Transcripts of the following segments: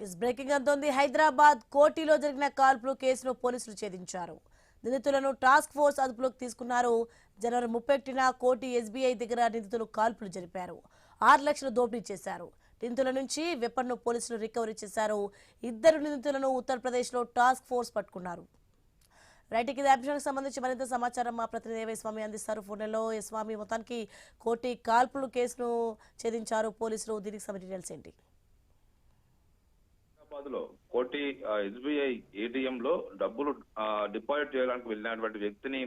Is breaking అంతోంది. హైదరాబాద్ కోటిలో జరిగిన కాల్పులు కేసును పోలీసులు ఛేదించారు. నిందితులను టాస్క్ ఫోర్స్ అదుపులోకి తీసుకున్నారు. జనవరి 31న కోటి ఎస్బీఐ దగ్గర నిందితులు కాల్పులు జరిపారు. 6 లక్షల దోపిడీ చేశారు. నిందితుల నుంచి వెపన్ను పోలీసులు రికవరీ చేశారు. 2 నిందితులను ఉత్తరప్రదేశ్లో టాస్క్ ఫోర్స్ పట్టుకున్నారు. రైట్, ఇది అంశానికి సంబంధించి మరింత సమాచారం మా ప్రతినిధి ఏవై స్వామి అందిస్తారు ఫోన్లలో. స్వామి, మొత్తానికి కోటి కాల్పులు కేసును ఛేదించారు పోలీసులు. దీనికి సంబంధించిన డీటెయిల్స్ ఏంటి? హైదరాబాద్ లో కోటి ఎస్బీఐ ఏటీఎం లో డబ్బులు డిపాజిట్ చేయడానికి వెళ్ళినటువంటి వ్యక్తిని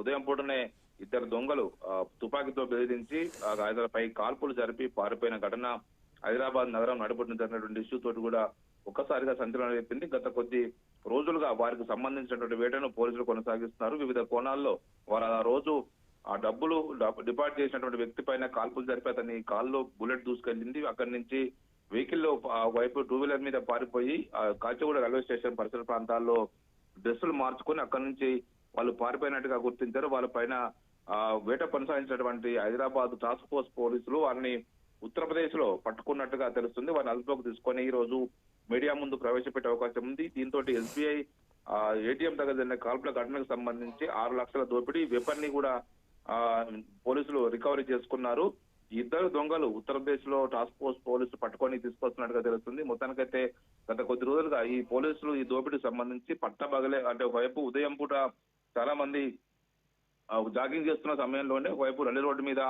ఉదయం పూటనే 2 దొంగలు తుపాకీతో బెదిరించి పై కాల్పులు జరిపి పారిపోయిన ఘటన హైదరాబాద్ నగరం నడుపున జరిగినటువంటి ఇష్యూ తోటి కూడా ఒక్కసారిగా సంచలనం రేపింది. గత కొద్ది రోజులుగా వారికి సంబంధించినటువంటి వేటను పోలీసులు కొనసాగిస్తున్నారు. వివిధ కోణాల్లో వారు ఆ రోజు ఆ డబ్బులు డిపాజిట్ చేసినటువంటి వ్యక్తి పైన కాల్పులు జరిపి అతని కాల్లో బుల్లెట్ దూసుకెళ్లింది. అక్కడి నుంచి వెహికల్లో వైపు 2 వీలర్ మీద పారిపోయి కాచిగూడ రైల్వే స్టేషన్ పరిసర ప్రాంతాల్లో డ్రెస్సులు మార్చుకొని అక్కడి నుంచి వాళ్ళు పారిపోయినట్టుగా గుర్తించారు. వాళ్ళ పైన వేట కొనసాగించినటువంటి హైదరాబాద్ టాస్క్ ఫోర్స్ పోలీసులు వారిని ఉత్తరప్రదేశ్ లో పట్టుకున్నట్టుగా తెలుస్తుంది. వారిని అదుపులోకి తీసుకొని ఈ రోజు మీడియా ముందు ప్రవేశపెట్టే అవకాశం ఉంది. దీంతో ఎస్బీఐ ఏటీఎం దగ్గర జరిగిన కాల్పుల ఘటనకు సంబంధించి 6 లక్షల దోపిడీ వెపన్ ని కూడా పోలీసులు రికవరీ చేసుకున్నారు. 2 దొంగలు ఉత్తరప్రదేశ్ లో టాస్క్ ఫోర్స్ పోలీసులు పట్టుకొని తీసుకొస్తున్నట్టుగా తెలుస్తుంది. మొత్తానికైతే గత కొద్ది రోజులుగా ఈ పోలీసులు ఈ దోపిడీకి సంబంధించి పట్టబగలే అంటే ఒకవైపు ఉదయం పూట చాలా మంది జాగింగ్ చేస్తున్న సమయంలోనే ఒకవైపు రైలు రోడ్డు మీద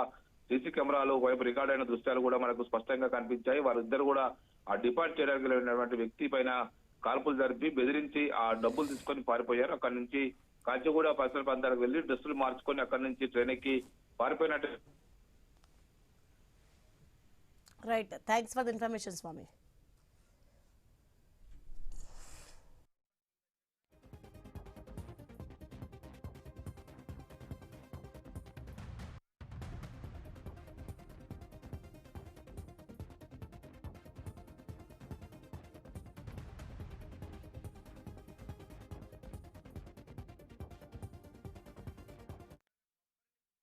సీసీ కెమెరాలు ఒకవైపు రికార్డ్ అయిన దృశ్యాలు కూడా మనకు స్పష్టంగా కనిపించాయి. వారిద్దరు కూడా ఆ డిపాజిట్ చేయడానికి వెళ్ళినటువంటి వ్యక్తి పైన కాల్పులు జరిపి బెదిరించి ఆ డబ్బులు తీసుకొని పారిపోయారు. అక్కడి నుంచి కాచిగూడ పరిసర ప్రాంతాలకు వెళ్లి డ్రెస్సులు మార్చుకొని అక్కడి నుంచి ట్రైన్ ఎక్కి పారిపోయినట్టు. Right, thanks for the information Swamy.